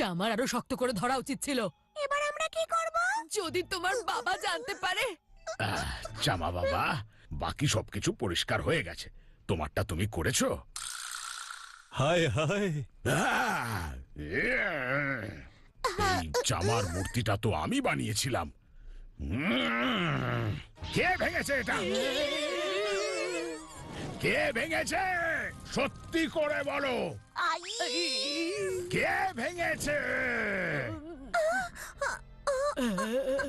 চামার আরো শক্ত করে ধরা উচিত ছিল। এবার আমরা কি করব? যদি তোমার বাবা জানতে পারে। চামা বাবা, বাকি সবকিছু পরিষ্কার হয়ে গেছে। তোমারটা তুমি করেছো? হায় হায়, এই চামার মূর্তিটা তো আমি বানিয়েছিলাম। কে ভেঙেছে এটা? কে ভেঙেছে? সত্যি করে বলো, কে ভেঙেছে?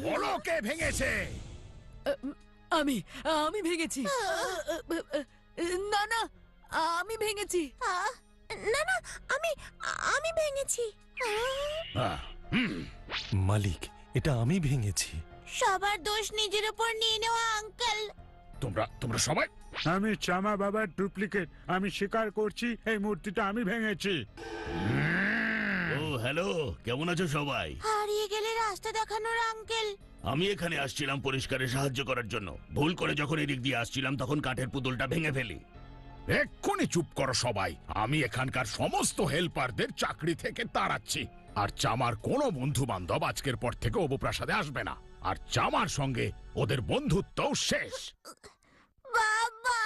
বলো কে ভেঙেছে? আমি আমি ভেঙেছি। না না, আমি ভেঙেছি। না না, আমি আমি ভেঙেছি। মালিক, এটা আমি ভেঙেছি। সবার দোষ নিজের উপর নিয়ে নেওয়া আঙ্কেল। তোমরা সবাই? আমি চামা বাবার ডুপ্লিকেট। আমি স্বীকার করছি এই মূর্তিটা আমি ভেঙেছি। ও হ্যালো, কেমন আছো সবাই? হারিয়ে গেলে রাস্তা দেখানোর আঙ্কেল। আমি এখানে আসছিলাম পরিষ্কারে সাহায্য করার জন্য। ভুল করে যখন এদিক দিয়ে আসছিলাম তখন কাঠের পুতুলটা ভেঙে ফেলি। এক্ষুনি চুপ করো সবাই। আমি এখানকার সমস্ত হেল্পারদের চাকরি থেকে তাড়াচ্ছি। আর চামার কোনো বন্ধু বান্ধব আজকের পর থেকে অবপ্রাসাদে আসবে না। আর চামার সঙ্গে ওদের বন্ধুত্বও শেষ। বাবা!